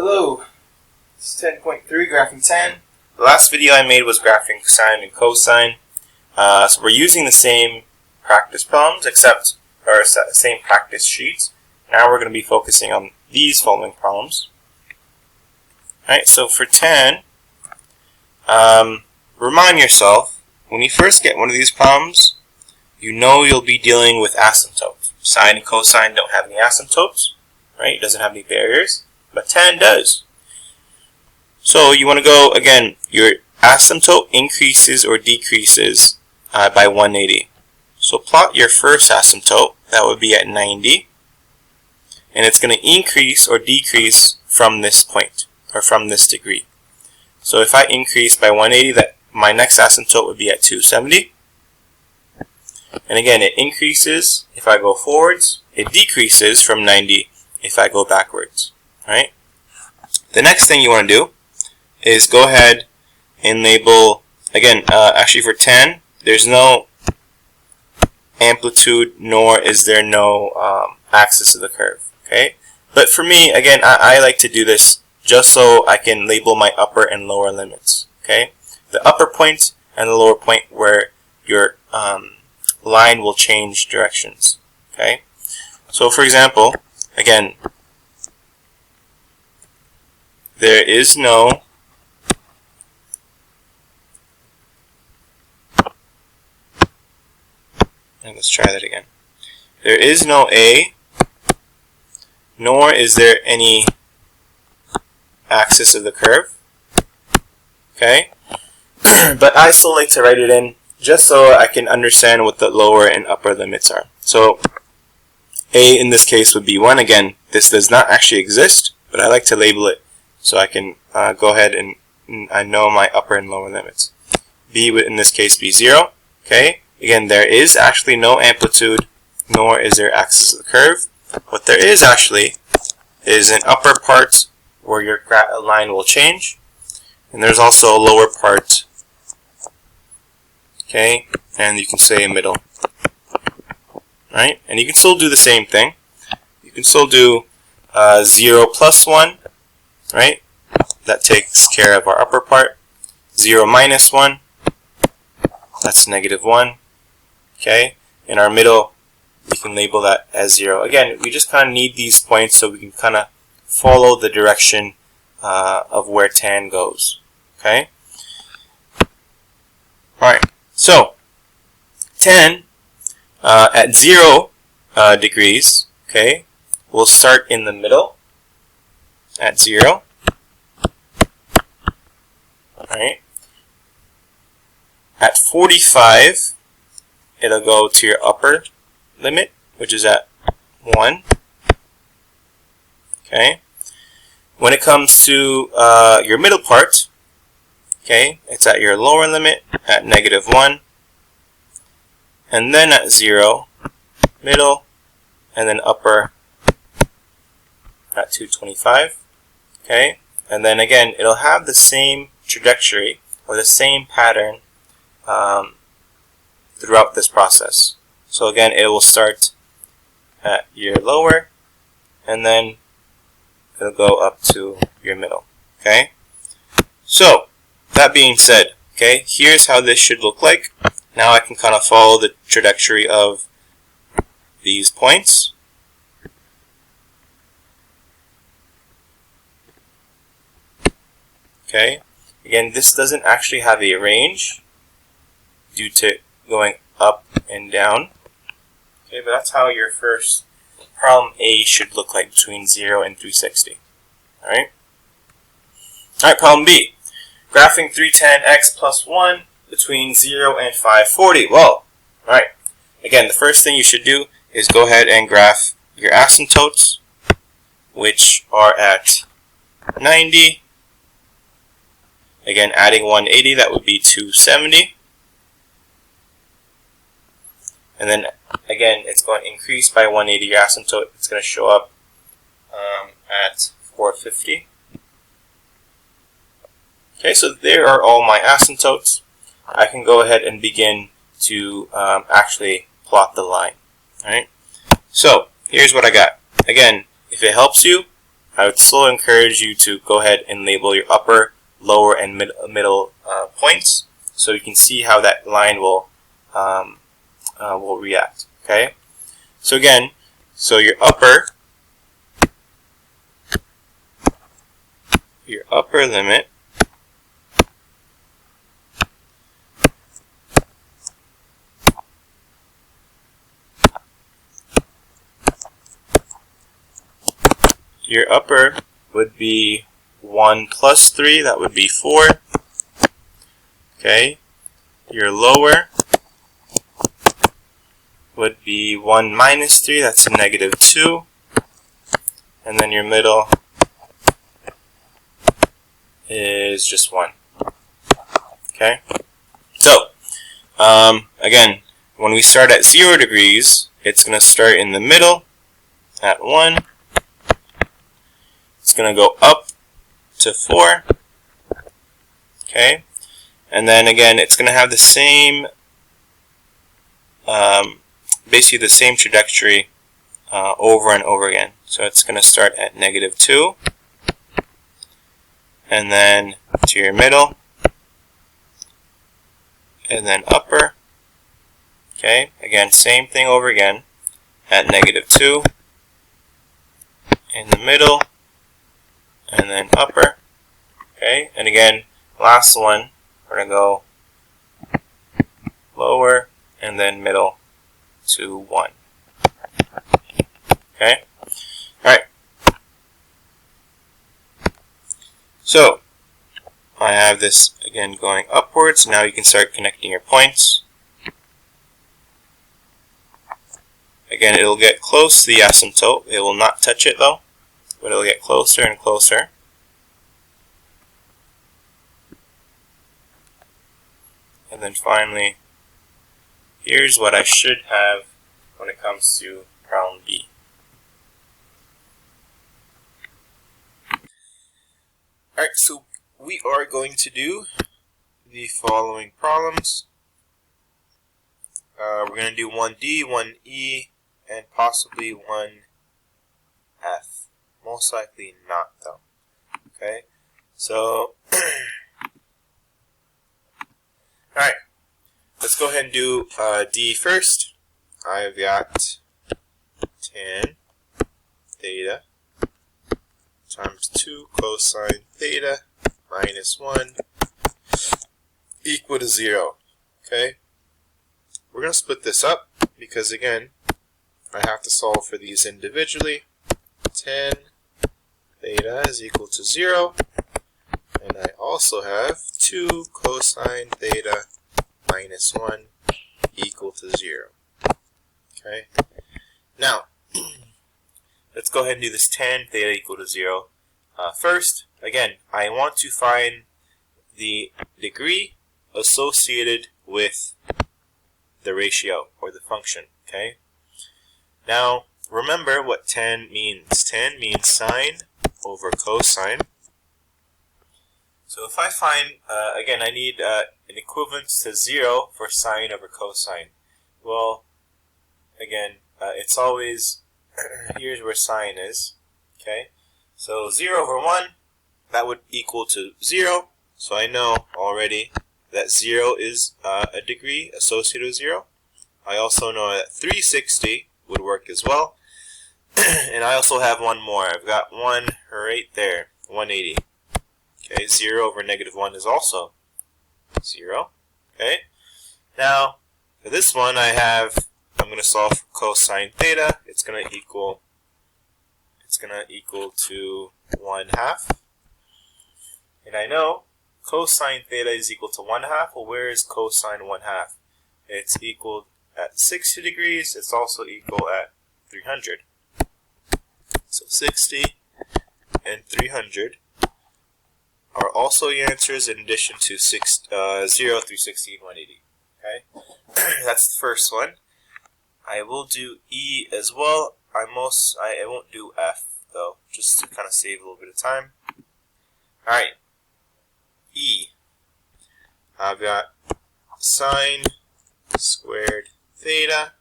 Hello, this is 10.3, graphing 10. The last video I made was graphing sine and cosine. So we're using the same practice problems, or same practice sheets. Now we're going to be focusing on these following problems. Alright, so for 10, remind yourself, when you first get one of these problems, you know you'll be dealing with asymptotes. Sine and cosine don't have any asymptotes, right? It doesn't have any barriers, but 10 does. So you want to go, again, your asymptote increases or decreases by 180. So plot your first asymptote, that would be at 90, and it's going to increase or decrease from this point, or from this degree. So if I increase by 180, that my next asymptote would be at 270. And again, it increases if I go forwards, it decreases from 90 if I go backwards. Right? The next thing you want to do is go ahead and label, again, actually for 10, there's no amplitude, nor is there no axis of the curve. Okay? But for me, again, I like to do this just so I can label my upper and lower limits. Okay? The upper point and the lower point where your line will change directions. Okay? So for example, again, there is no let's try that again. There is no A, nor is there any axis of the curve. Okay? But I still like to write it in just so I can understand what the lower and upper limits are. So A in this case would be 1. Again, this does not actually exist, but I like to label it so I can go ahead and I know my upper and lower limits. B would in this case be 0. Okay? Again, there is actually no amplitude, nor is there axis of the curve. What there is actually is an upper part where your line will change, and there's also a lower part. Okay, and you can say a middle. Right? And you can still do the same thing. You can still do 0 plus 1, right? That takes care of our upper part. 0 minus 1, that's negative 1. Okay, in our middle, we can label that as 0. Again, we just kind of need these points so we can kind of follow the direction of where tan goes. Okay? Alright, so 10 at 0 degrees, okay, we'll start in the middle at 0. Alright. At 45, it'll go to your upper limit, which is at 1. Okay. When it comes to your middle part, okay, it's at your lower limit at negative 1, and then at 0, middle, and then upper at 225. Okay, and then again, it'll have the same trajectory or the same pattern throughout this process. So again, it will start at your lower, and then it'll go up to your middle. Okay? So, that being said, okay, here's how this should look like. Now I can kind of follow the trajectory of these points. Okay? Again, this doesn't actually have a range due to going up and down. Okay, but that's how your first problem A should look like between 0 and 360. Alright? Alright, problem B. Graphing 310x plus 1 between 0 and 540. Well, alright. Again, the first thing you should do is go ahead and graph your asymptotes, which are at 90. Again, adding 180, that would be 270. And then, again, it's going to increase by 180 your asymptote. It's going to show up at 450. Okay, so there are all my asymptotes. I can go ahead and begin to actually plot the line. Alright, so here's what I got. Again, if it helps you, I would still encourage you to go ahead and label your upper, lower, and middle points, so you can see how that line will react. Okay. So again, your upper limit would be 1 plus 3, that would be 4. Okay. Your lower would be 1 minus 3, that's a negative 2. And then your middle is just 1. Okay? So, again, when we start at 0 degrees, it's going to start in the middle at 1. It's going to go up to 4. Okay? And then again, it's going to have the same, basically the same trajectory over and over again. So it's going to start at negative 2. And then to your middle. And then upper. Okay, again, same thing over again at negative 2. In the middle. And then upper. Okay, and again, last one, we're going to go lower and then middle to 1. Okay, alright. So, I have this again going upwards. Now you can start connecting your points. Again, it'll get close to the asymptote. It will not touch it though, but it'll get closer and closer. And then finally, here's what I should have when it comes to problem B. Alright, so we are going to do the following problems. We're going to do 1D, 1E, and possibly 1F. Most likely not, though. Okay, so alright, let's go ahead and do D first. I've got tan theta times 2 cosine theta minus 1 equal to 0. Okay, we're going to split this up because, again, I have to solve for these individually. Tan theta is equal to 0, and I also have 2 cosine theta minus 1 equal to 0. Okay, now let's go ahead and do this tan theta equal to 0. First, again, I want to find the degree associated with the ratio or the function. Okay, now remember what tan means. Tan means sine over cosine. So if I find, again, I need an equivalence to 0 for sine over cosine. Well, again, it's always, here's where sine is. Okay, so 0 over 1, that would equal to 0. So I know already that 0 is a degree associated with 0. I also know that 360 would work as well. And I also have one more. I've got one right there, 180. Okay, 0 over negative 1 is also 0. Okay, now for this one I'm going to solve for cosine theta. It's going to equal to 1/2. And I know cosine theta is equal to 1/2. Well, where is cosine 1/2? It's equal at 60 degrees. It's also equal at 300. So 60 and 300 are also the answers in addition to 0, 360, and 180. Okay, that's the first one. I will do E as well. I won't do F though, just to kind of save a little bit of time. Alright, E. I've got sine squared theta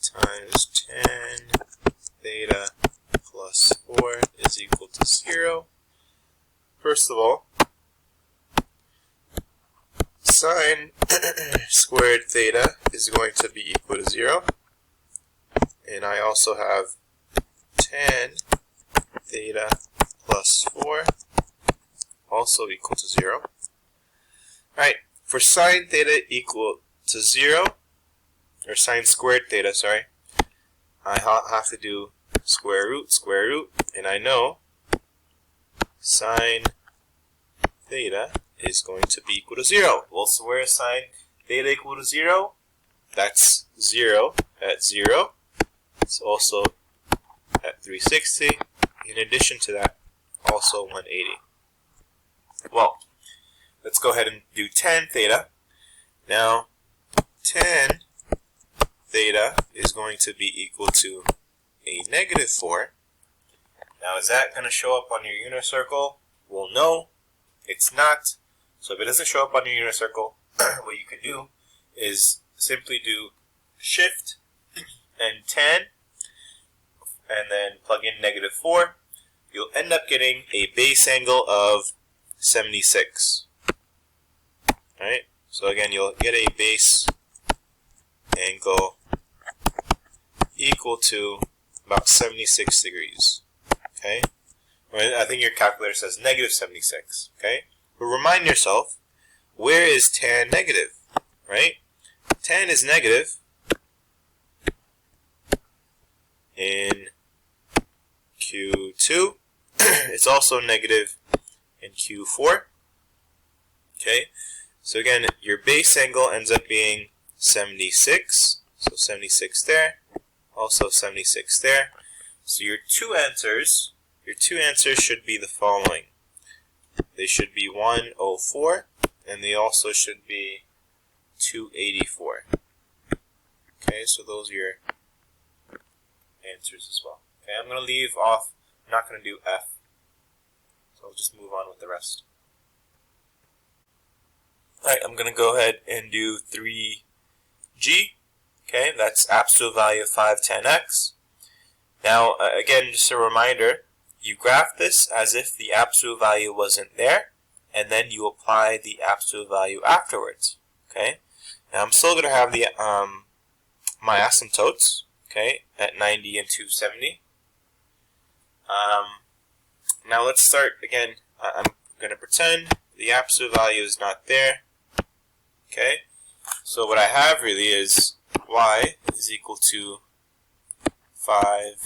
times tan theta plus 4 is equal to 0. First of all, sine squared theta is going to be equal to 0. And I also have tan theta plus 4 also equal to 0. Alright, for sine theta equal to 0, or sine squared theta, sorry, I have to do square root, and I know sine theta is going to be equal to 0. Well, so where is sine theta equal to 0? That's 0 at 0. It's also at 360. In addition to that, also 180. Well, let's go ahead and do tan theta. Now, tan theta is going to be equal to a negative 4. Now, is that going to show up on your unit circle? Well, no, it's not. So if it doesn't show up on your unit circle, what you can do is simply do shift and tan, and then plug in negative 4. You'll end up getting a base angle of 76. Alright, so again, you'll get a base angle equal to about 76 degrees. Okay, I think your calculator says negative 76. Okay, but remind yourself, where is tan negative? Right, tan is negative in Q2. It's also negative in Q4. Okay, so again, your base angle ends up being 76. So 76 there, also 76 there. So your two answers should be the following. They should be 104, and they also should be 284. Okay, so those are your answers as well. Okay, I'm going to leave off, I'm not going to do F. So I'll just move on with the rest. Alright, I'm going to go ahead and do 3G. Okay, that's absolute value of 5 tan x. Now, again, just a reminder, you graph this as if the absolute value wasn't there, and then you apply the absolute value afterwards. Okay, now I'm still going to have the my asymptotes, okay, at 90 and 270. Now let's start again. I'm going to pretend the absolute value is not there. Okay, so what I have really is y is equal to 5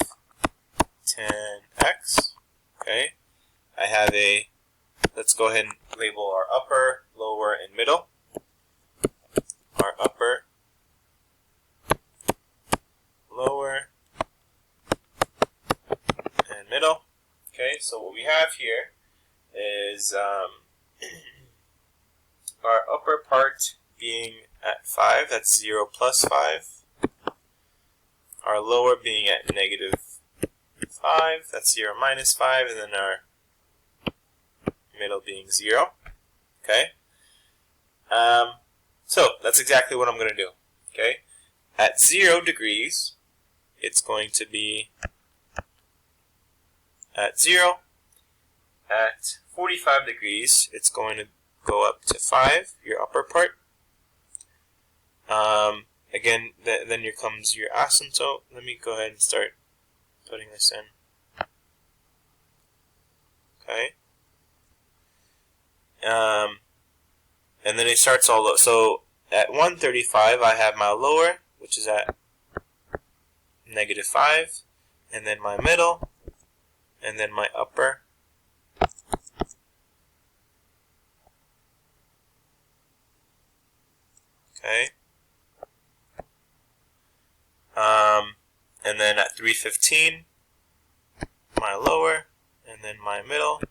tan x. Okay, I have a, let's go ahead and label our upper, lower, and middle. Our upper, lower, and middle. Okay, so what we have here is our upper part being at 5, that's 0 plus 5. Our lower being at negative 5, that's 0 minus 5, and then our middle being 0. Okay? So, that's exactly what I'm going to do. Okay? At 0 degrees, it's going to be at 0. At 45 degrees, it's going to go up to 5, your upper part. Again, then here comes your asymptote. Let me go ahead and start putting this in. Okay. And then it starts all low. So at 135, I have my lower, which is at negative 5, and then my middle, and then my upper. Okay. And then at 315, my lower, and then my middle.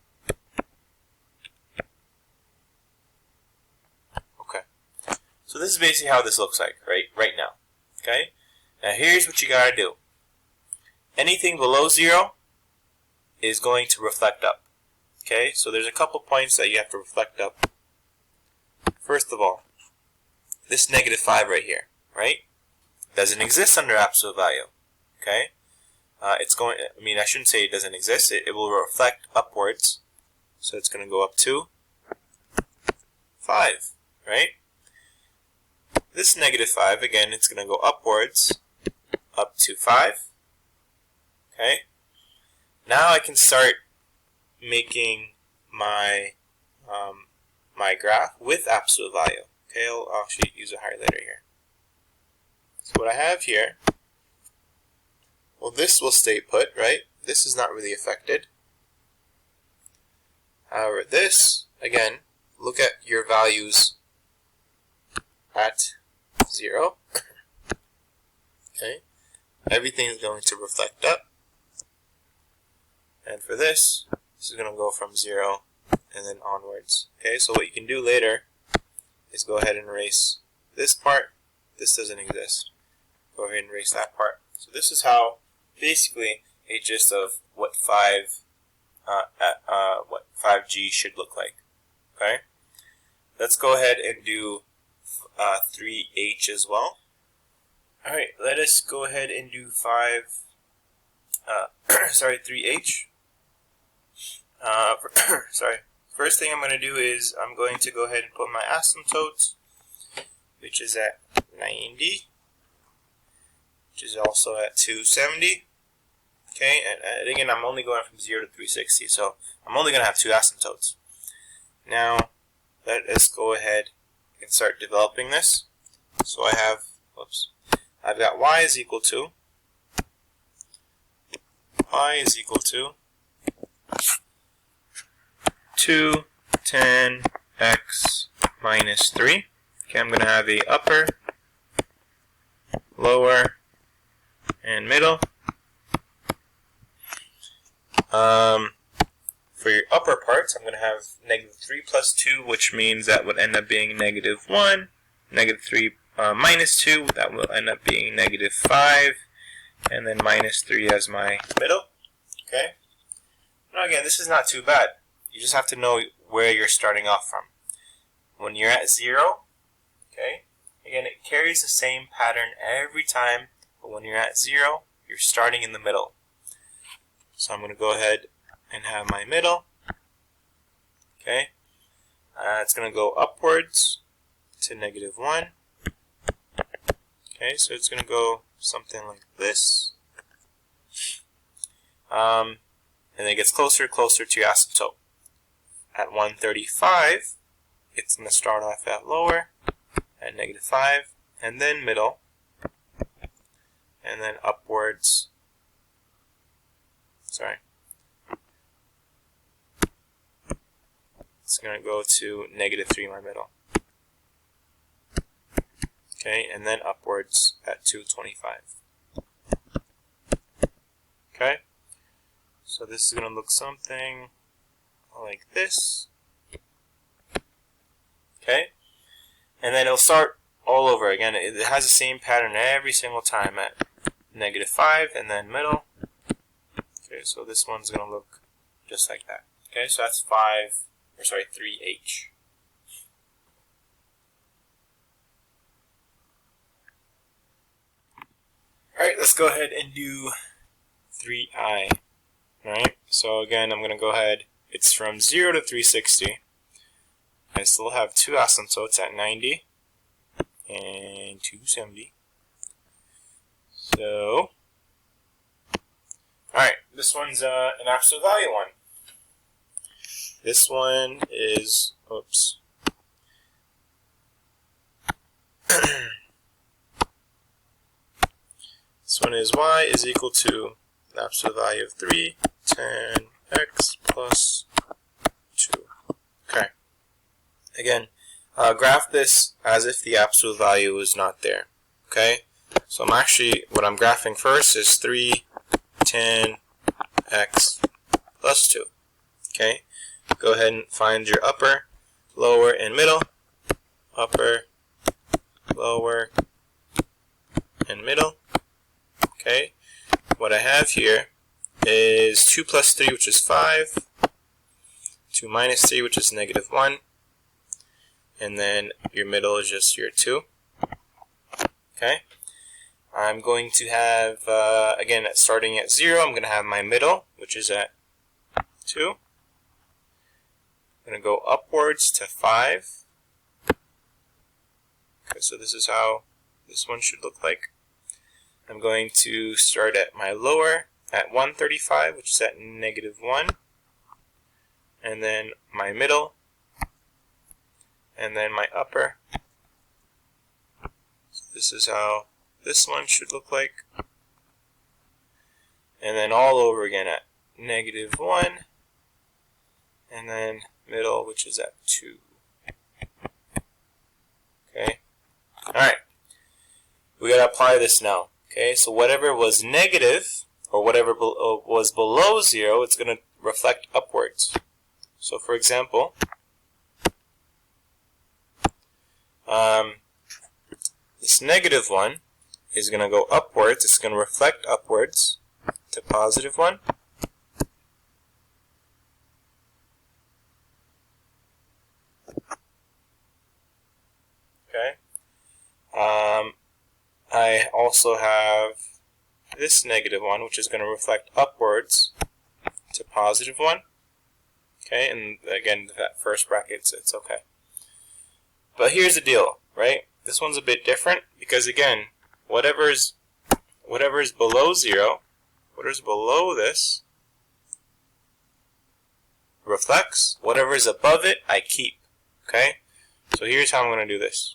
Okay. So this is basically how this looks like right now. Okay. Now here's what you gotta do. Anything below 0 is going to reflect up. Okay. So there's a couple points that you have to reflect up. First of all, this negative 5 right here, right? Doesn't exist under absolute value. Okay? it's going, I mean, I shouldn't say it doesn't exist. It will reflect upwards. So it's going to go up to 5, right? This -5, again, it's going to go upwards, up to 5. Okay? Now I can start making my my graph with absolute value. Okay, I'll actually use a highlighter here. So what I have here, well, this will stay put, right? This is not really affected. However, this, again, look at your values at 0. Okay, everything is going to reflect up. And for this is going to go from 0 and then onwards. Okay, so what you can do later is go ahead and erase this part. This doesn't exist. Go ahead and erase that part. So this is how, basically, a gist of what 5G should look like. Okay, let's go ahead and do 3H as well. All right, let us go ahead and do 3H. Sorry. First thing I'm going to do is I'm going to go ahead and put my asymptotes, which is at 90, which is also at 270. Okay, and again, I'm only going from 0 to 360, so I'm only going to have 2 asymptotes. Now, let us go ahead and start developing this. So I have, I've got y is equal to 2, 10, x minus 3. Okay, I'm going to have a upper, lower, and middle. For your upper parts, I'm going to have -3 plus 2, which means that would end up being -1. -3 minus 2, that will end up being -5. And then -3 as my middle. Okay. Now again, this is not too bad. You just have to know where you're starting off from. When you're at 0, okay, again, it carries the same pattern every time, but when you're at 0, you're starting in the middle. So I'm going to go ahead and have my middle. Okay, it's going to go upwards to -1. Okay, so it's going to go something like this. And then it gets closer and closer to your asymptote. At 135, it's going to start off at lower, at -5, and then middle, and then upwards. Sorry. It's going to go to -3 my middle. Okay, and then upwards at 225. Okay, so this is going to look something like this. Okay, and then it'll start all over again. It has the same pattern every single time at -5 and then middle. Okay, so this one's going to look just like that. Okay, so that's 3H. Alright, let's go ahead and do 3I. Alright, so again, I'm going to go ahead. It's from 0 to 360. I still have 2 asymptotes at 90 and 270. So, alright, this one's an absolute value one. This one is, oops. This one is y is equal to the absolute value of 3, 10, x plus 2. Okay. Again, graph this as if the absolute value is not there. Okay? So what I'm graphing first is 3, 10, x plus 2. Okay? Go ahead and find your upper, lower, and middle. Upper, lower, and middle. Okay? What I have here is 2 plus 3, which is 5. 2 minus 3, which is -1. And then your middle is just your 2. Okay? I'm going to have, again, starting at 0, I'm going to have my middle, which is at 2. I'm going to go upwards to 5. Okay, so this is how this one should look like. I'm going to start at my lower at 135, which is at -1. And then my middle. And then my upper. So this is how this one should look like. And then all over again at -1. And then middle, which is at 2. Okay. Alright. We gotta apply this now. Okay, so whatever was negative, or whatever was below 0, it's gonna reflect upwards. So for example, this -1 is going to go upwards. It's going to reflect upwards to +1. Okay. I also have this -1, which is going to reflect upwards to +1. Okay, and again, that first bracket, it's okay. But here's the deal, right? This one's a bit different because, again, whatever is below 0, whatever's below this reflects. Whatever is above it, I keep. Okay? So here's how I'm going to do this.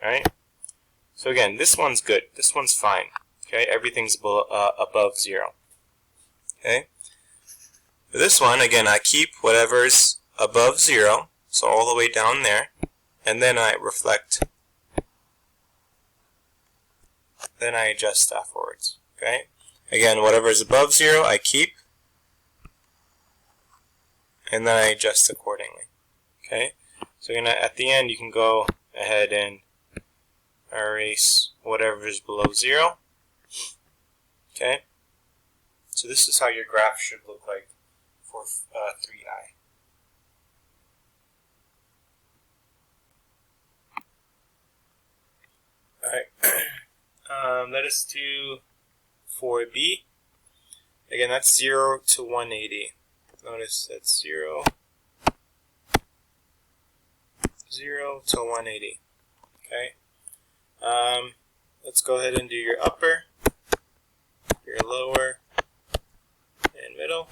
Alright? So again, this one's good. This one's fine. Okay? Everything's above 0. Okay? For this one, again, I keep whatever's above 0, so all the way down there, and then I reflect, then I adjust afterwards. Okay? Again, whatever is above 0, I keep, and then I adjust accordingly. Okay? So at the end, you can go ahead and erase whatever is below 0. Okay? So this is how your graph should look like for 3i. Alright, let us do 4b. Again, that's 0 to 180. Notice that's 0 to 180. Okay. Let's go ahead and do your upper, your lower, and middle.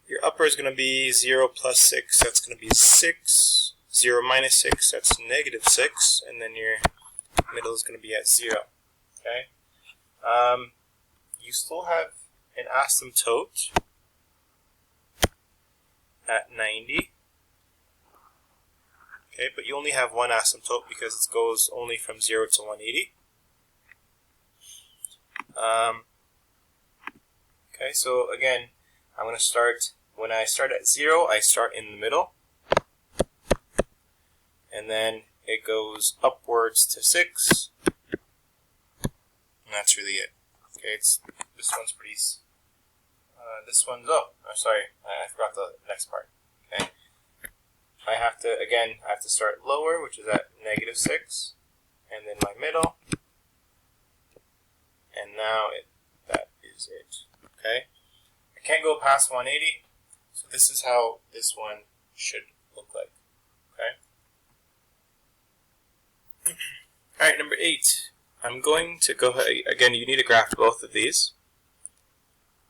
Your upper is going to be 0 plus 6, that's going to be 6. 0 minus 6, that's -6. And then your middle is going to be at 0. Okay? You still have an asymptote at 90. Okay, but you only have one asymptote because it goes only from 0 to 180. Okay, so again, I'm going to start, when I start at 0, I start in the middle. And then it goes upwards to 6. And that's really it. Okay, this one's pretty, this one's, sorry, I forgot the next part. Okay. I have to start lower, which is at -6, and then my middle, and now that is it. Okay, I can't go past 180, so this is how this one should look like. Okay. All right, number 8. I'm going to go ahead. Again, you need to graph both of these,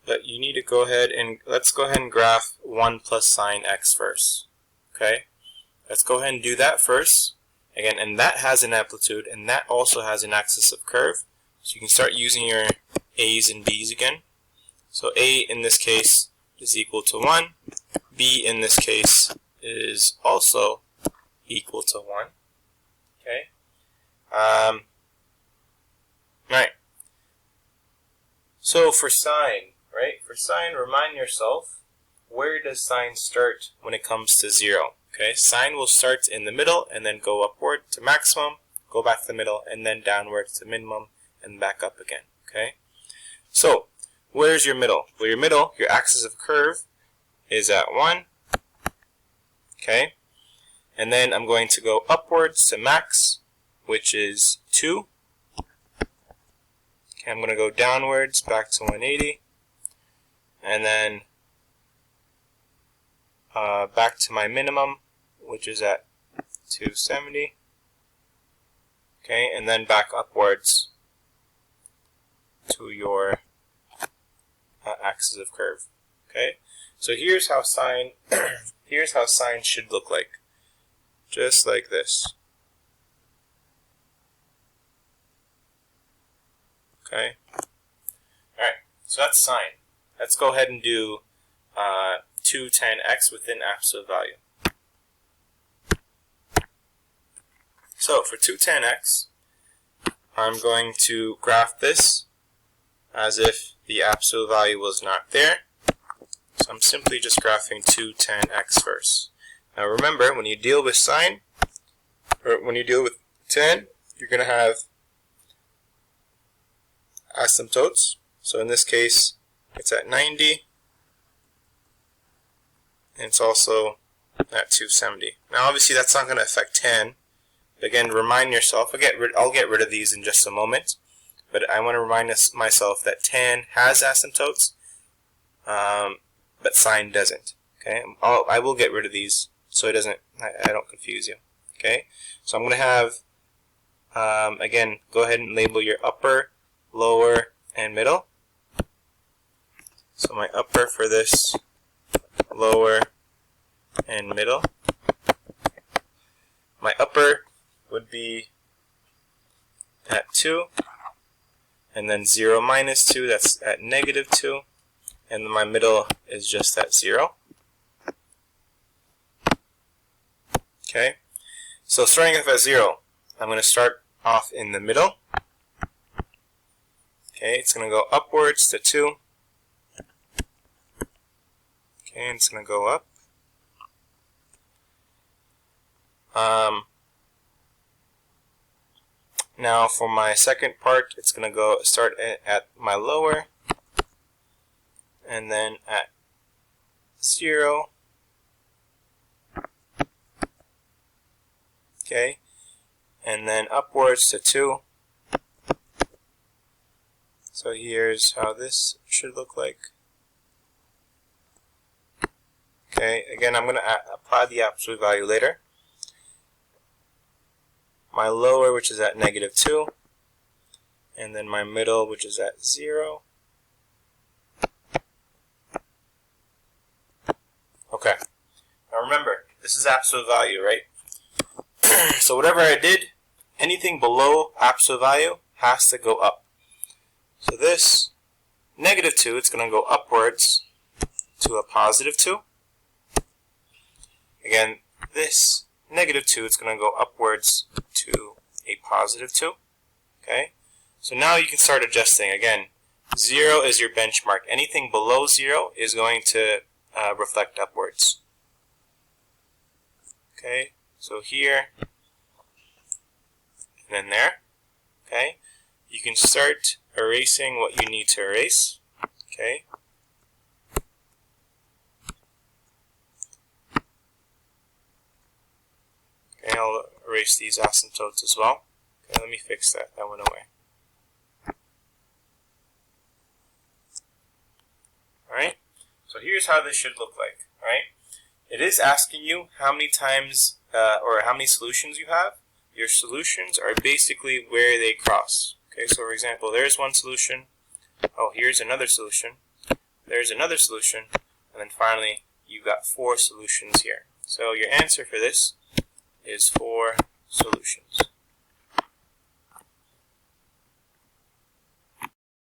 but you need to go ahead and let's go ahead and graph 1 plus sine x first. Okay, let's go ahead and do that first. Again, and that has an amplitude, and that also has an axis of curve. So you can start using your a's and b's again. So a in this case is equal to 1. B in this case is also equal to 1. Okay. Right. So for sine, right? For sine, remind yourself, where does sine start when it comes to 0? Okay, sine will start in the middle and then go upward to maximum, go back to the middle, and then downward to minimum, and back up again. Okay. So where's your middle? Well, your middle, your axis of curve, is at 1. Okay. And then I'm going to go upwards to max, which is 2. Okay, I'm going to go downwards back to 180. And then back to my minimum, which is at 270. Okay, and then back upwards to your axis of curve. Okay, so here's how sine here's how sine should look like, just like this. Okay, all right. So that's sine. Let's go ahead and do 2 tan x within absolute value. So for 2 tan x, I'm going to graph this as if the absolute value was not there. So I'm simply just graphing 2 tan x first. Now remember, when you deal with sine, or when you deal with tan, you're going to have asymptotes. So in this case, it's at 90, and it's also at 270. Now obviously that's not going to affect tan. Again, remind yourself, I'll get rid of these in just a moment, but I want to remind myself that tan has asymptotes, but sine doesn't. Okay, I will get rid of these so I don't confuse you. Okay, so I'm going to have, again, go ahead and label your upper, lower, and middle. So my upper for this, lower, and middle. My upper would be at 2, and then 0 minus 2, that's at negative 2, and then my middle is just at 0. Okay, so starting off at 0, I'm going to start off in the middle. Okay, it's going to go upwards to 2. Okay, and it's going to go up. Now for my second part, it's going to start at my lower, and then at 0. Okay, and then upwards to 2. So here's how this should look like. Okay, again, I'm going to apply the absolute value later. My lower, which is at negative 2, and then my middle, which is at 0. Okay, now remember, this is absolute value, right? So whatever I did, anything below absolute value has to go up. So this, negative 2, it's going to go upwards to a positive 2. Again, this, negative 2, it's going to go upwards to a positive 2. Okay, so now you can start adjusting. Again, 0 is your benchmark. Anything below 0 is going to reflect upwards. Okay, so here, and then there. Okay, you can start erasing what you need to erase. Okay. Okay, I'll erase these asymptotes as well. Okay, let me fix that. That went away. Alright, so here's how this should look like. Alright, it is asking you how many times or how many solutions you have. Your solutions are basically where they cross. Okay, so for example, there's one solution. Oh, here's another solution. There's another solution. And then finally, you've got 4 solutions here. So your answer for this is 4 solutions.